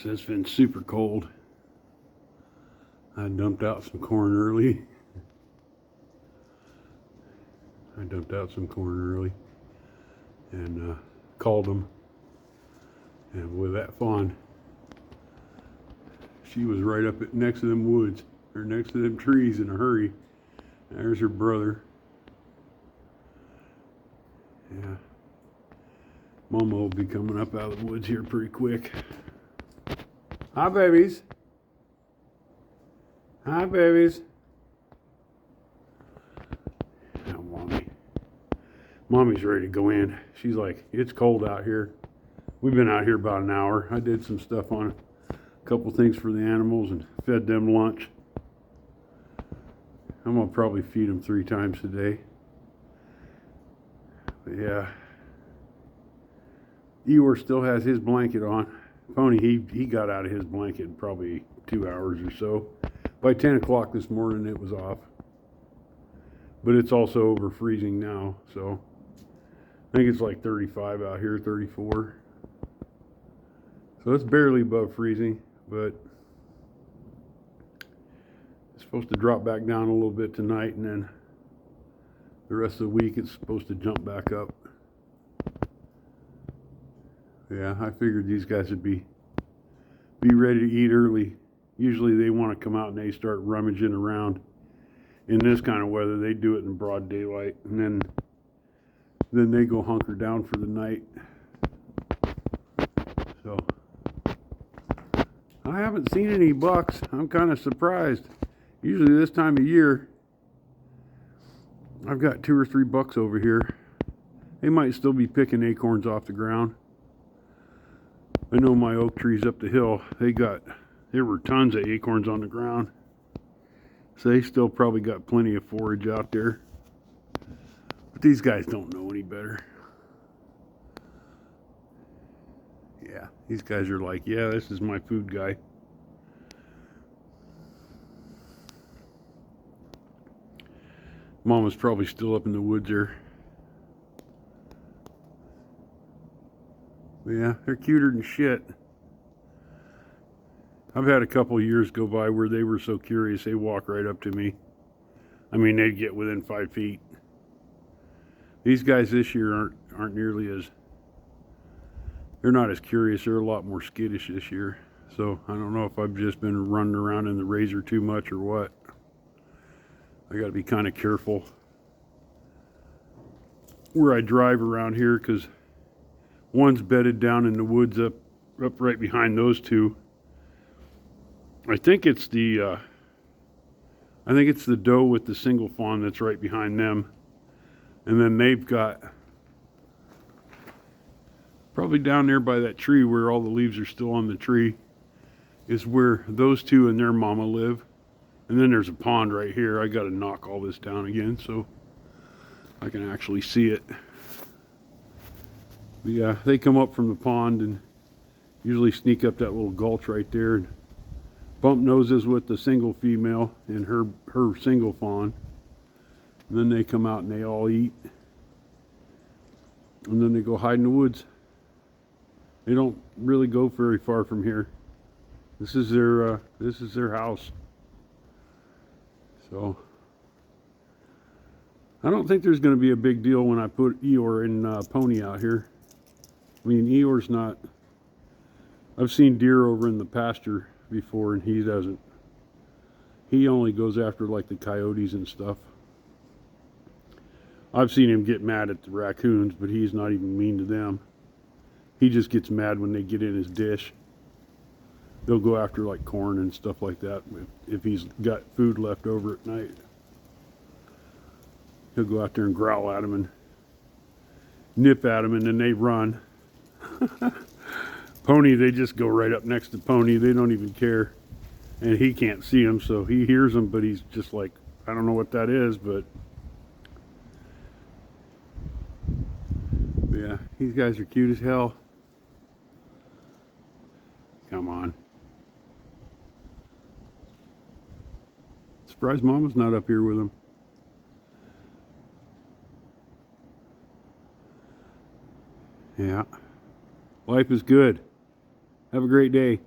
So it's been super cold. I dumped out some corn early. And called them. And with that fawn, she was right up next to them woods, or next to them trees in a hurry. There's her brother. Yeah. Momma will be coming up out of the woods here pretty quick. Hi, babies. Hi, babies. Now, Mommy's ready to go in. She's like, it's cold out here. We've been out here about an hour. I did some stuff on a couple things for the animals and fed them lunch. I'm gonna probably feed them 3 times today. But yeah, Eeyore still has his blanket on. Pony, he got out of his blanket in probably 2 hours or so. By 10 o'clock this morning, it was off. But it's also over freezing now, so I think it's like 35 out here, 34. So it's barely above freezing, but it's supposed to drop back down a little bit tonight, and then the rest of the week it's supposed to jump back up. Yeah, I figured these guys would be ready to eat early. Usually they want to come out and they start rummaging around. In this kind of weather, they do it in broad daylight, and then they go hunker down for the night. So I haven't seen any bucks. I'm kind of surprised. Usually this time of year, I've got 2 or 3 bucks over here. They might still be picking acorns off the ground. I know my oak trees up the hill, there were tons of acorns on the ground. So they still probably got plenty of forage out there. But these guys don't know any better. Yeah, these guys are like, yeah, this is my food guy. Mama's probably still up in the woods there. But yeah, they're cuter than shit. I've had a couple of years go by where they were so curious they walk right up to me. I mean, they'd get within 5 feet. These guys this year aren't nearly as, they're not as curious. They're a lot more skittish this year. So I don't know if I've just been running around in the razor too much or what. I got to be kind of careful where I drive around here, because one's bedded down in the woods up right behind those two. I think it's the doe with the single fawn that's right behind them. And then they've got, probably down there by that tree where all the leaves are still on the tree, is where those two and their mama live. And then there's a pond right here. I got to knock all this down again so I can actually see it. But yeah, they come up from the pond and usually sneak up that little gulch right there and bump noses with the single female and her single fawn. And then they come out and they all eat. And then they go hide in the woods. They don't really go very far from here. This is their house. So I don't think there's going to be a big deal when I put Eeyore and Pony out here. I mean, Eeyore's not, I've seen deer over in the pasture before, and he doesn't. He only goes after like the coyotes and stuff. I've seen him get mad at the raccoons, but he's not even mean to them. He just gets mad when they get in his dish. They'll go after like corn and stuff like that if he's got food left over at night. He'll go out there and growl at them and nip at them, and then they run. Pony, they just go right up next to Pony. They don't even care. And he can't see them, so he hears them, but he's just like, I don't know what that is, but yeah, these guys are cute as hell. Come on. Surprised Mama's not up here with them. Yeah. Life is good. Have a great day.